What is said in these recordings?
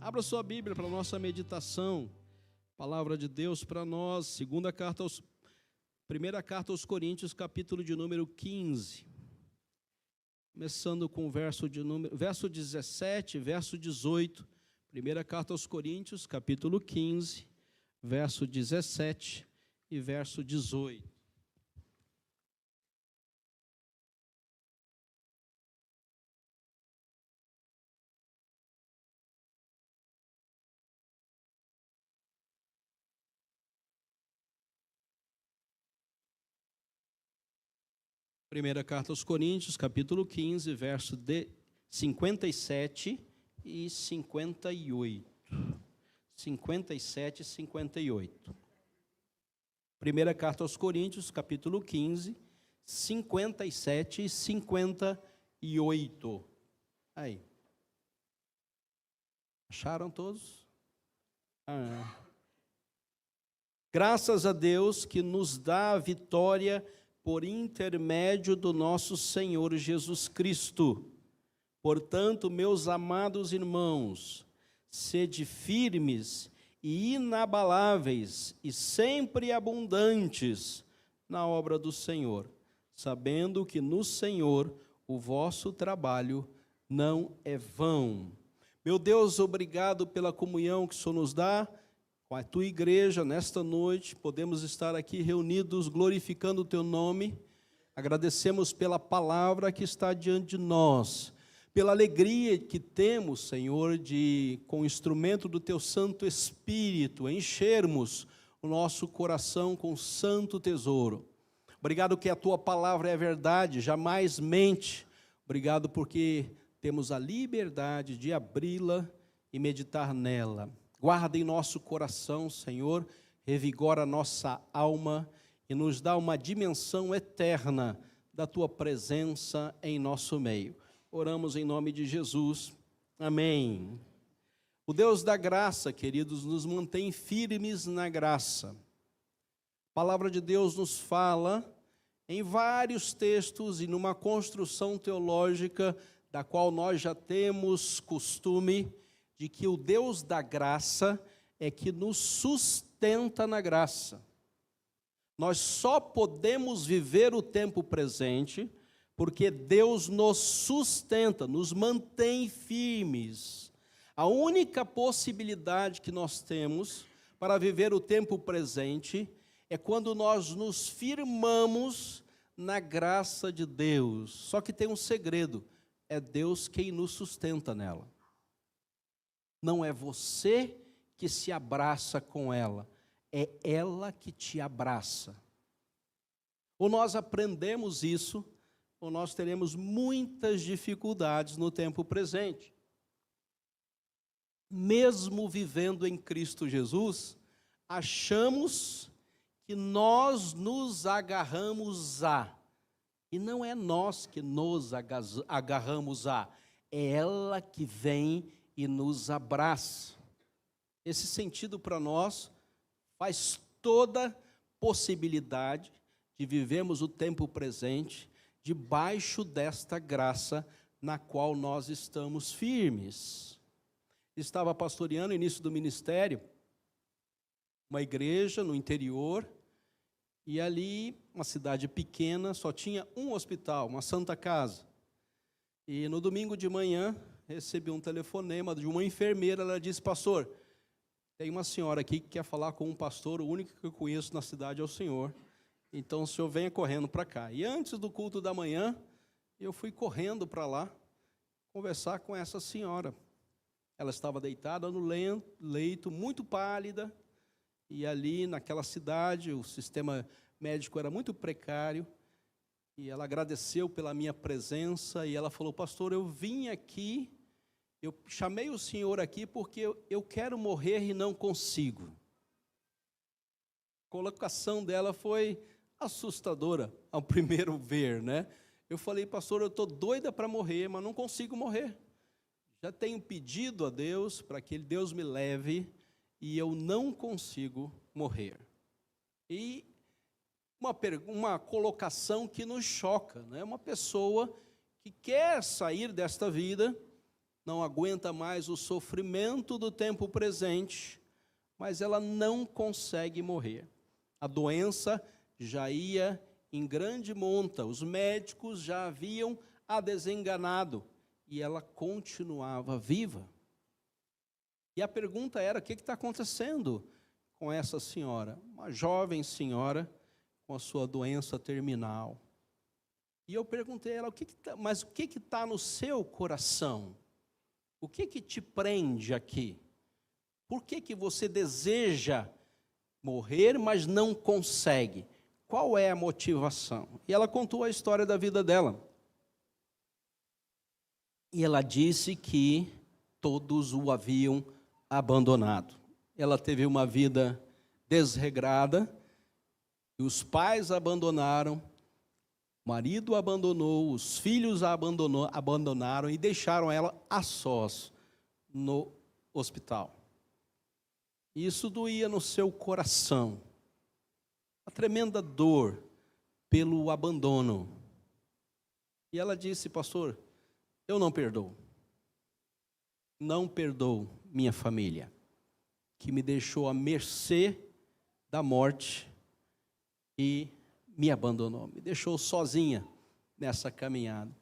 Abra sua Bíblia para a nossa meditação. Palavra de Deus para nós, primeira carta aos Coríntios, capítulo de número 15. Começando com o verso 17, verso 18. Primeira carta aos Coríntios, capítulo 15, verso 17 e verso 18. Primeira carta aos Coríntios, capítulo 15, verso 57 e 58. 57 e 58. Primeira carta aos Coríntios, capítulo 15, 57 e 58. Aí. Acharam todos? Graças a Deus que nos dá a vitória por intermédio do nosso Senhor Jesus Cristo. Portanto, meus amados irmãos, sede firmes e inabaláveis e sempre abundantes na obra do Senhor, sabendo que no Senhor o vosso trabalho não é vão. Meu Deus, obrigado pela comunhão que o Senhor nos dá com a tua igreja nesta noite. Podemos estar aqui reunidos glorificando o teu nome. Agradecemos pela palavra que está diante de nós, pela alegria que temos, Senhor, de, com o instrumento do teu Santo Espírito, enchermos o nosso coração com o santo tesouro. Obrigado que a tua palavra é verdade, jamais mente. Obrigado porque temos a liberdade de abri-la e meditar nela. Guarda em nosso coração, Senhor, revigora a nossa alma e nos dá uma dimensão eterna da tua presença em nosso meio. Oramos em nome de Jesus. Amém. O Deus da graça, queridos, nos mantém firmes na graça. A palavra de Deus nos fala em vários textos e numa construção teológica da qual nós já temos costume de que o Deus da graça é que nos sustenta na graça. Nós só podemos viver o tempo presente porque Deus nos sustenta, nos mantém firmes. A única possibilidade que nós temos para viver o tempo presente é quando nós nos firmamos na graça de Deus. Só que tem um segredo, é Deus quem nos sustenta nela. Não é você que se abraça com ela, é ela que te abraça. Ou nós aprendemos isso, ou nós teremos muitas dificuldades no tempo presente. Mesmo vivendo em Cristo Jesus, achamos que nós nos agarramos a, e não é nós que nos agarramos a, é ela que vem e nos abraça. Esse sentido para nós faz toda possibilidade de vivermos o tempo presente debaixo desta graça na qual nós estamos firmes. Estava pastoreando no início do ministério uma igreja no interior, e ali, uma cidade pequena, só tinha um hospital, uma Santa Casa. E no domingo de manhã, recebi um telefonema de uma enfermeira. Ela disse: pastor, tem uma senhora aqui que quer falar com um pastor, o único que eu conheço na cidade é o senhor, então o senhor venha correndo para cá. E antes do culto da manhã, eu fui correndo para lá, conversar com essa senhora. Ela estava deitada no leito, muito pálida, e ali naquela cidade o sistema médico era muito precário, e ela agradeceu pela minha presença, e ela falou: pastor, eu vim aqui, eu chamei o senhor aqui porque eu quero morrer e não consigo. A colocação dela foi assustadora ao primeiro ver, né? Eu falei: pastor, eu estou doida para morrer, mas não consigo morrer. Já tenho pedido a Deus para que Deus me leve e eu não consigo morrer. E uma colocação que nos choca, né? Uma pessoa que quer sair desta vida, não aguenta mais o sofrimento do tempo presente, mas ela não consegue morrer. A doença já ia em grande monta, os médicos já haviam a desenganado, e ela continuava viva. E a pergunta era, o que está acontecendo com essa senhora? Uma jovem senhora com a sua doença terminal. E eu perguntei a ela, mas o que está no seu coração? O que te prende aqui? Por que você deseja morrer, mas não consegue? Qual é a motivação? E ela contou a história da vida dela. E ela disse que todos o haviam abandonado. Ela teve uma vida desregrada, e os pais a abandonaram, o marido a abandonou, os filhos a abandonaram e deixaram ela a sós no hospital. Isso doía no seu coração, a tremenda dor pelo abandono. E ela disse, pastor, eu não perdoo. Não perdoo minha família, que me deixou à mercê da morte e me abandonou, me deixou sozinha nessa caminhada.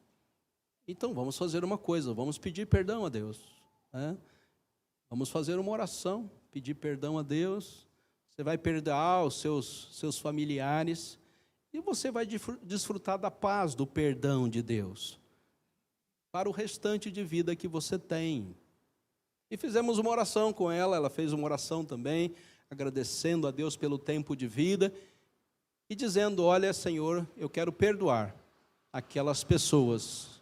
Então vamos fazer uma coisa, vamos pedir perdão a Deus, né? Vamos fazer uma oração, pedir perdão a Deus. Você vai perdoar os seus familiares e você vai desfrutar da paz, do perdão de Deus para o restante de vida que você tem. E fizemos uma oração com ela, ela fez uma oração também, agradecendo a Deus pelo tempo de vida e dizendo, olha, Senhor, eu quero perdoar aquelas pessoas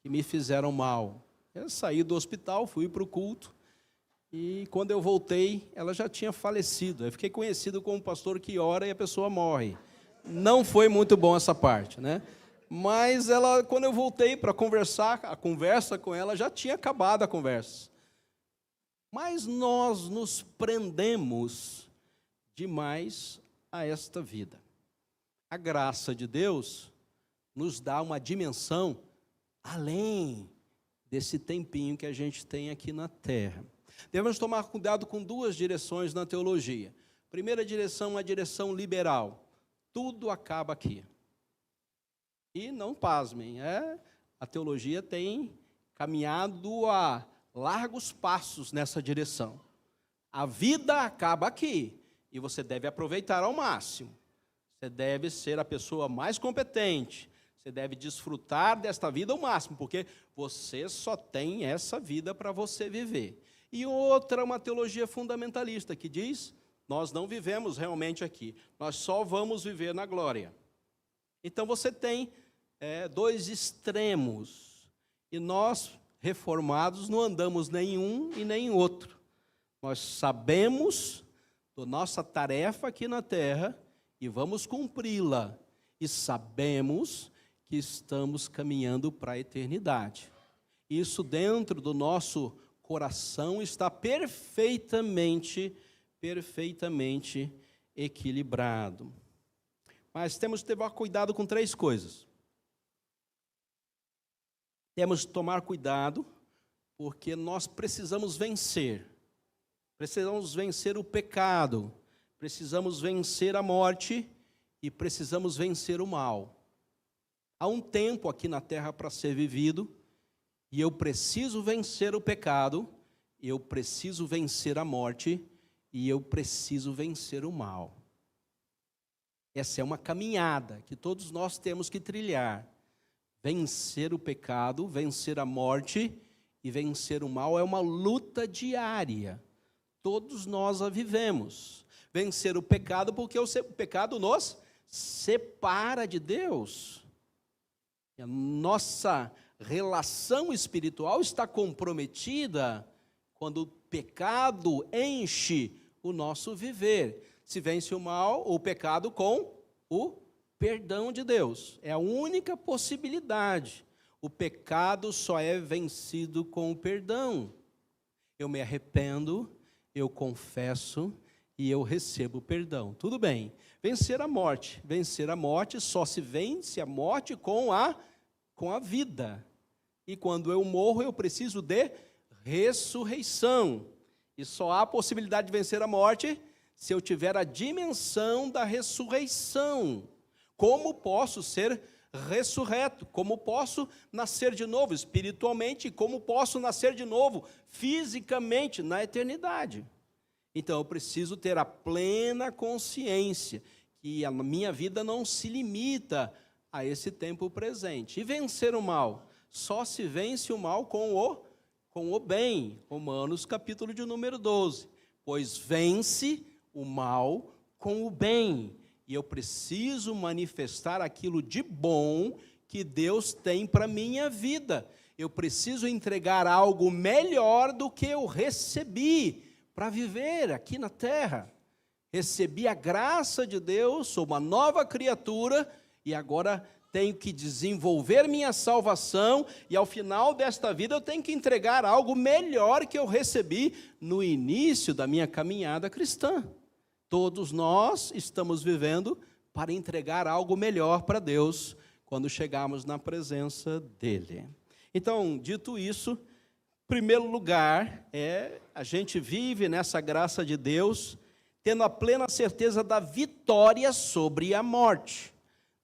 que me fizeram mal. Eu saí do hospital, fui para o culto, e quando eu voltei, ela já tinha falecido. Eu fiquei conhecido como um pastor que ora e a pessoa morre. Não foi muito bom essa parte, né? Mas ela, quando eu voltei para conversar, a conversa com ela, já tinha acabado a conversa. Mas nós nos prendemos demais a esta vida. A graça de Deus nos dá uma dimensão além desse tempinho que a gente tem aqui na terra. Devemos tomar cuidado com duas direções na teologia. Primeira direção, a direção liberal. Tudo acaba aqui. E não pasmem, a teologia tem caminhado a largos passos nessa direção. A vida acaba aqui e você deve aproveitar ao máximo. Você deve ser a pessoa mais competente. Você deve desfrutar desta vida ao máximo, porque você só tem essa vida para você viver. E outra, uma teologia fundamentalista, que diz, nós não vivemos realmente aqui, nós só vamos viver na glória. Então você tem dois extremos, e nós, reformados, não andamos nem um e nem outro. Nós sabemos da nossa tarefa aqui na terra, e vamos cumpri-la, e sabemos que estamos caminhando para a eternidade. Isso dentro do nosso coração está perfeitamente equilibrado. Mas temos que ter cuidado com três coisas. Temos que tomar cuidado, porque nós precisamos vencer. Precisamos vencer o pecado, precisamos vencer a morte e precisamos vencer o mal. Há um tempo aqui na terra para ser vivido, e eu preciso vencer o pecado, eu preciso vencer a morte, e eu preciso vencer o mal. Essa é uma caminhada que todos nós temos que trilhar. Vencer o pecado, vencer a morte e vencer o mal é uma luta diária. Todos nós a vivemos. Vencer o pecado porque o pecado nos separa de Deus. A nossa relação espiritual está comprometida quando o pecado enche o nosso viver. Se vence o mal, o pecado com o perdão de Deus. É a única possibilidade. O pecado só é vencido com o perdão. Eu me arrependo, eu confesso e eu recebo perdão. Tudo bem. Vencer a morte. Vencer a morte só se vence a morte com a vida. E quando eu morro, eu preciso de ressurreição. E só há possibilidade de vencer a morte se eu tiver a dimensão da ressurreição. Como posso ser ressurreto? Como posso nascer de novo espiritualmente? Como posso nascer de novo fisicamente na eternidade? Então eu preciso ter a plena consciência que a minha vida não se limita a esse tempo presente. E vencer o mal, só se vence o mal com o bem. Romanos capítulo de número 12. Pois vence o mal com o bem. E eu preciso manifestar aquilo de bom que Deus tem para a minha vida. Eu preciso entregar algo melhor do que eu recebi para viver aqui na terra. Recebi a graça de Deus, sou uma nova criatura e agora tenho que desenvolver minha salvação e ao final desta vida eu tenho que entregar algo melhor que eu recebi no início da minha caminhada cristã. Todos nós estamos vivendo para entregar algo melhor para Deus quando chegarmos na presença dEle. Então, dito isso, em primeiro lugar, a gente vive nessa graça de Deus, tendo a plena certeza da vitória sobre a morte.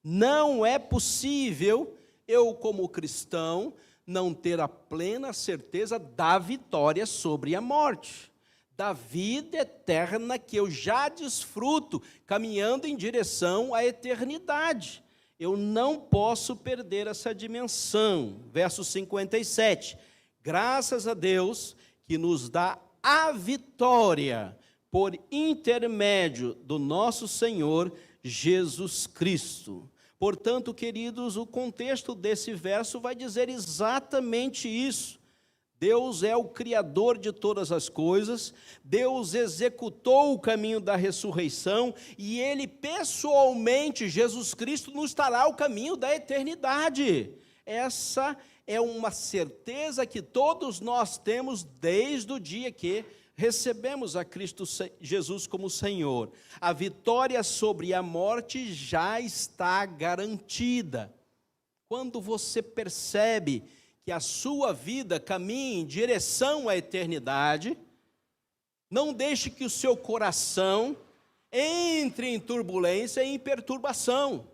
Não é possível eu, como cristão, não ter a plena certeza da vitória sobre a morte, da vida eterna que eu já desfruto, caminhando em direção à eternidade. Eu não posso perder essa dimensão. Verso 57. Graças a Deus que nos dá a vitória por intermédio do nosso Senhor Jesus Cristo. Portanto, queridos, o contexto desse verso vai dizer exatamente isso. Deus é o Criador de todas as coisas, Deus executou o caminho da ressurreição e Ele pessoalmente, Jesus Cristo, nos dará o caminho da eternidade. Essa é uma certeza que todos nós temos desde o dia que recebemos a Cristo Jesus como Senhor. A vitória sobre a morte já está garantida. Quando você percebe que a sua vida caminha em direção à eternidade, não deixe que o seu coração entre em turbulência e em perturbação.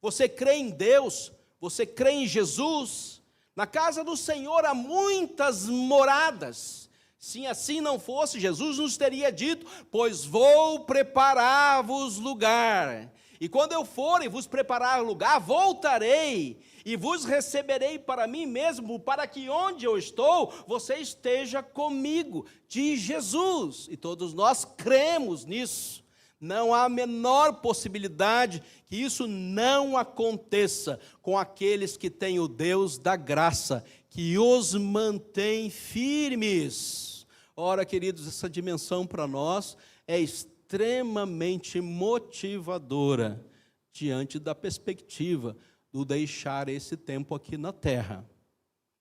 Você crê em Deus, você crê em Jesus. Na casa do Senhor há muitas moradas. Se assim não fosse, Jesus nos teria dito: pois vou preparar-vos lugar. E quando eu for e vos preparar lugar, voltarei e vos receberei para mim mesmo, para que onde eu estou, você esteja comigo, diz Jesus. E todos nós cremos nisso. Não há a menor possibilidade que isso não aconteça com aqueles que têm o Deus da graça, que os mantém firmes. Ora, queridos, essa dimensão para nós é extremamente motivadora diante da perspectiva do deixar esse tempo aqui na terra.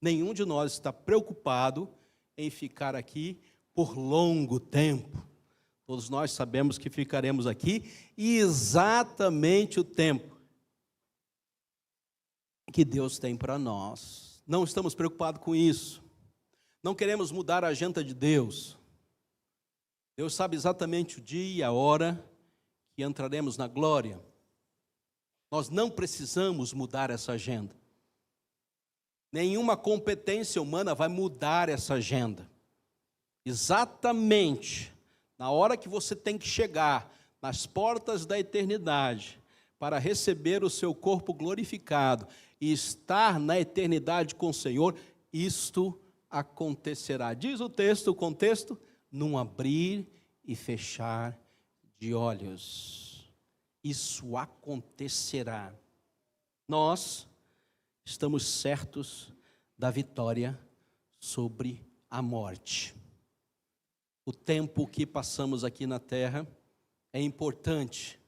Nenhum de nós está preocupado em ficar aqui por longo tempo. Todos nós sabemos que ficaremos aqui exatamente o tempo que Deus tem para nós. Não estamos preocupados com isso. Não queremos mudar a agenda de Deus. Deus sabe exatamente o dia e a hora que entraremos na glória. Nós não precisamos mudar essa agenda. Nenhuma competência humana vai mudar essa agenda. Exatamente na hora que você tem que chegar nas portas da eternidade para receber o seu corpo glorificado e estar na eternidade com o Senhor, isto acontecerá. Diz o texto, o contexto, num abrir e fechar de olhos. Isso acontecerá. Nós estamos certos da vitória sobre a morte. O tempo que passamos aqui na terra é importante,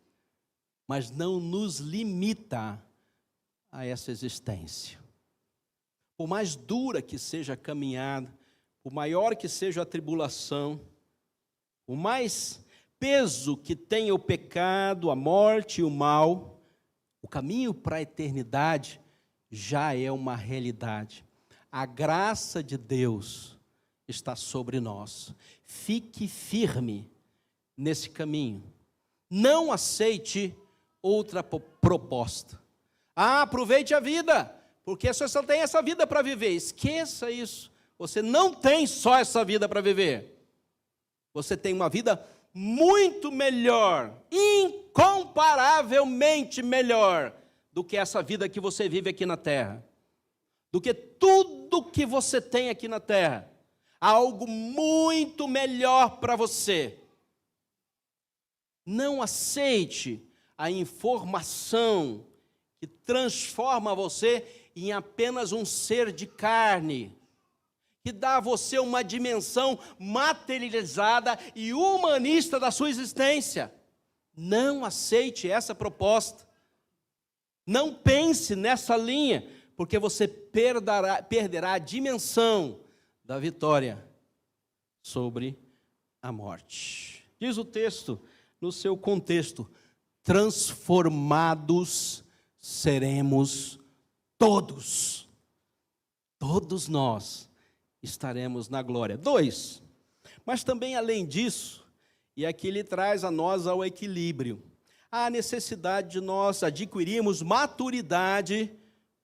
mas não nos limita a essa existência. Por mais dura que seja a caminhada, por maior que seja a tribulação, por mais peso que tenha o pecado, a morte e o mal, o caminho para a eternidade já é uma realidade. A graça de Deus está sobre nós. Fique firme nesse caminho. Não aceite outra proposta. Aproveite a vida, porque você só tem essa vida para viver. Esqueça isso. Você não tem só essa vida para viver. Você tem uma vida muito melhor, incomparavelmente melhor do que essa vida que você vive aqui na terra. Do que tudo que você tem aqui na terra. Há algo muito melhor para você. Não aceite a informação que transforma você em apenas um ser de carne, que dá a você uma dimensão materializada e humanista da sua existência. Não aceite essa proposta. Não pense nessa linha, porque você perderá a dimensão da vitória sobre a morte. Diz o texto, no seu contexto, transformados seremos todos. Todos nós estaremos na glória. 2, mas também além disso, e aqui ele traz a nós ao equilíbrio, há a necessidade de nós adquirirmos maturidade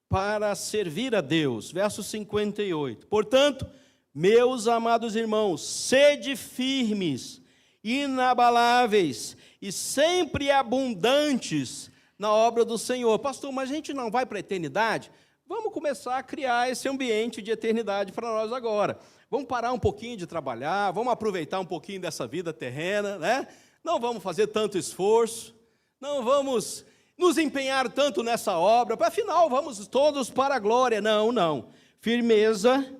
para servir a Deus. Verso 58. Portanto, meus amados irmãos, sede firmes, inabaláveis e sempre abundantes na obra do Senhor. Pastor, mas a gente não vai para a eternidade? Vamos começar a criar esse ambiente de eternidade para nós agora. Vamos parar um pouquinho de trabalhar, vamos aproveitar um pouquinho dessa vida terrena, né? Não vamos fazer tanto esforço, não vamos nos empenhar tanto nessa obra, afinal vamos todos para a glória. Não, não. Firmeza,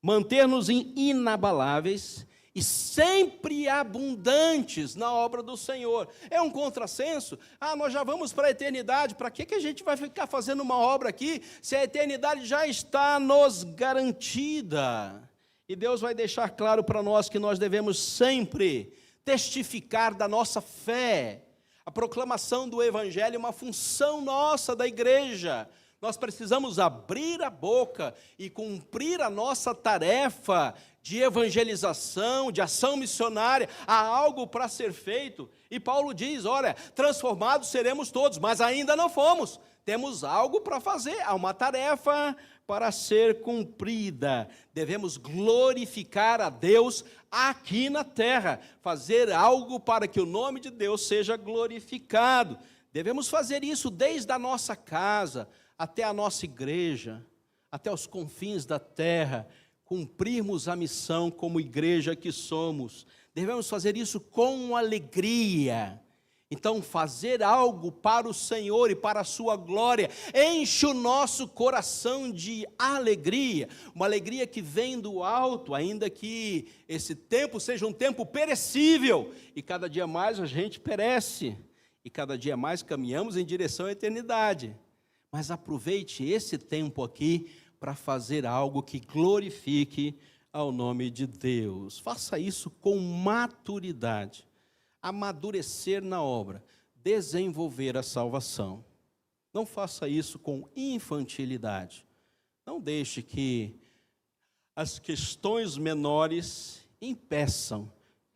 manter-nos inabaláveis e sempre abundantes na obra do Senhor. É um contrassenso? Nós já vamos para a eternidade, para que a gente vai ficar fazendo uma obra aqui, se a eternidade já está nos garantida? E Deus vai deixar claro para nós que nós devemos sempre testificar da nossa fé. A proclamação do Evangelho é uma função nossa da igreja. Nós precisamos abrir a boca e cumprir a nossa tarefa de evangelização, de ação missionária. Há algo para ser feito. E Paulo diz, olha, transformados seremos todos, mas ainda não fomos. Temos algo para fazer, há uma tarefa para ser cumprida. Devemos glorificar a Deus aqui na terra, fazer algo para que o nome de Deus seja glorificado. Devemos fazer isso desde a nossa casa até a nossa igreja, até os confins da terra, cumprirmos a missão como igreja que somos. Devemos fazer isso com alegria. Então, fazer algo para o Senhor e para a sua glória enche o nosso coração de alegria, uma alegria que vem do alto, ainda que esse tempo seja um tempo perecível, e cada dia mais a gente perece, e cada dia mais caminhamos em direção à eternidade. Mas aproveite esse tempo aqui para fazer algo que glorifique ao nome de Deus. Faça isso com maturidade. Amadurecer na obra, desenvolver a salvação. Não faça isso com infantilidade. Não deixe que as questões menores impeçam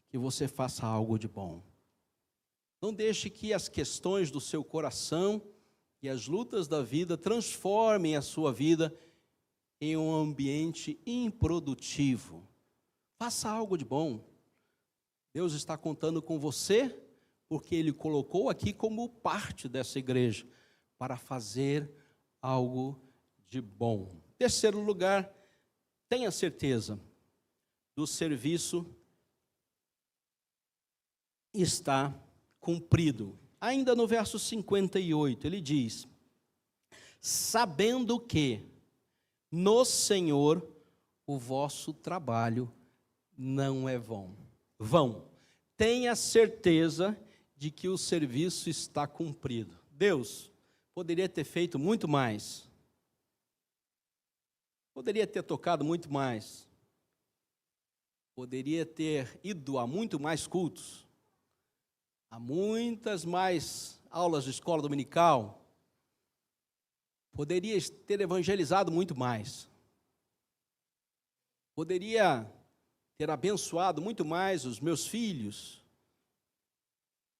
que você faça algo de bom. Não deixe que as questões do seu coração e as lutas da vida transformem a sua vida em um ambiente improdutivo. Faça algo de bom. Deus está contando com você, porque Ele colocou aqui como parte dessa igreja, para fazer algo de bom. Terceiro lugar, tenha certeza, do serviço está cumprido. Ainda no verso 58, ele diz, sabendo que no Senhor o vosso trabalho não é vão. Tenha certeza de que o serviço está cumprido. Deus poderia ter feito muito mais. Poderia ter tocado muito mais. Poderia ter ido a muito mais cultos. A muitas mais aulas de escola dominical. Poderia ter evangelizado muito mais. poderia ter abençoado muito mais os meus filhos,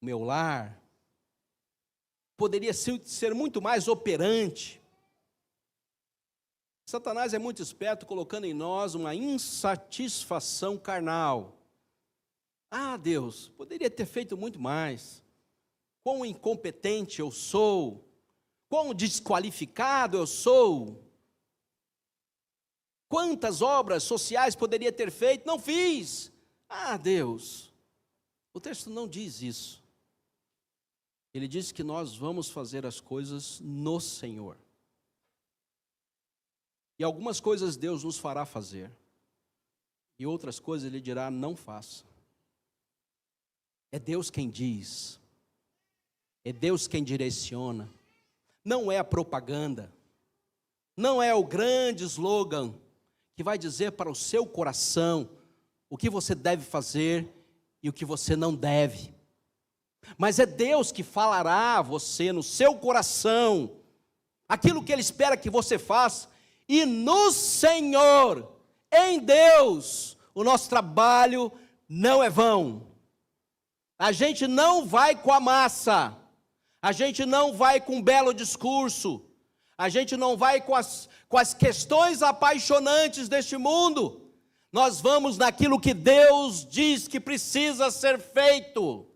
o meu lar, poderia ser muito mais operante. Satanás é muito esperto, colocando em nós uma insatisfação carnal. Ah, Deus, poderia ter feito muito mais. Quão incompetente eu sou, quão desqualificado eu sou. Quantas obras sociais poderia ter feito? Não fiz. Ah, Deus, o texto não diz isso. Ele diz que nós vamos fazer as coisas no Senhor. E algumas coisas Deus nos fará fazer. E outras coisas Ele dirá, não faça. É Deus quem diz. É Deus quem direciona. Não é a propaganda. Não é o grande slogan que vai dizer para o seu coração o que você deve fazer e o que você não deve. Mas é Deus que falará a você no seu coração aquilo que Ele espera que você faça. E no Senhor, em Deus, o nosso trabalho não é vão. A gente não vai com a massa, a gente não vai com um belo discurso, a gente não vai com as questões apaixonantes deste mundo. Nós vamos naquilo que Deus diz que precisa ser feito.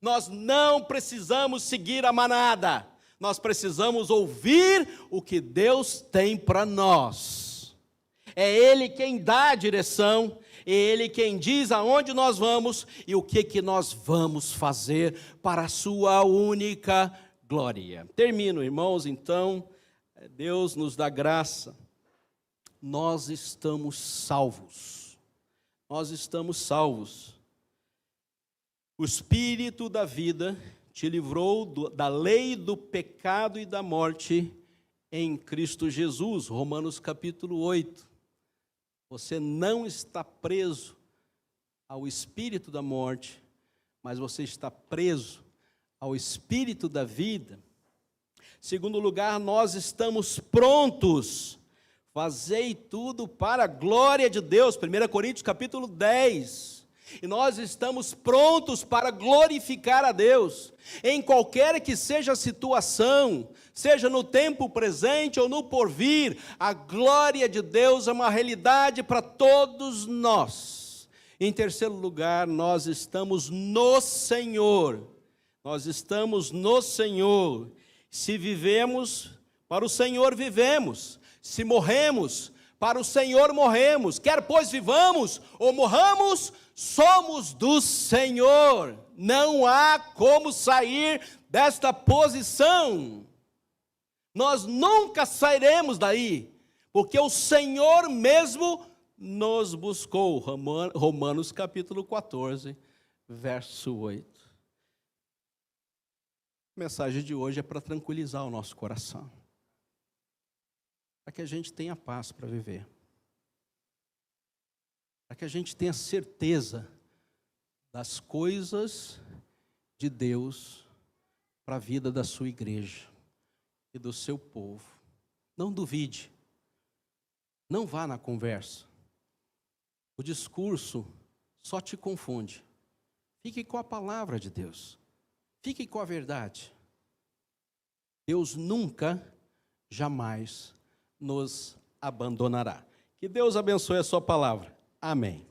Nós não precisamos seguir a manada. Nós precisamos ouvir o que Deus tem para nós. É Ele quem dá a direção, é Ele quem diz aonde nós vamos e o que nós vamos fazer para a sua única glória. Termino, irmãos, então, Deus nos dá graça. Nós estamos salvos. Nós estamos salvos. O Espírito da vida te livrou da lei do pecado e da morte em Cristo Jesus. Romanos capítulo 8. Você não está preso ao espírito da morte, mas você está preso ao espírito da vida. Segundo lugar, nós estamos prontos. Fazei tudo para a glória de Deus. 1 Coríntios capítulo 10. E nós estamos prontos para glorificar a Deus, em qualquer que seja a situação, seja no tempo presente ou no porvir, a glória de Deus é uma realidade para todos nós. Em terceiro lugar, nós estamos no Senhor, nós estamos no Senhor. Se vivemos, para o Senhor vivemos, se morremos, para o Senhor morremos, quer pois vivamos ou morramos, somos do Senhor, não há como sair desta posição, nós nunca sairemos daí, porque o Senhor mesmo nos buscou. Romanos capítulo 14, verso 8. A mensagem de hoje é para tranquilizar o nosso coração, para que a gente tenha paz para viver, para que a gente tenha certeza das coisas de Deus para a vida da sua igreja e do seu povo. Não duvide, não vá na conversa, o discurso só te confunde. Fique com a palavra de Deus, fique com a verdade. Deus nunca, jamais nos abandonará. Que Deus abençoe a sua palavra. Amém.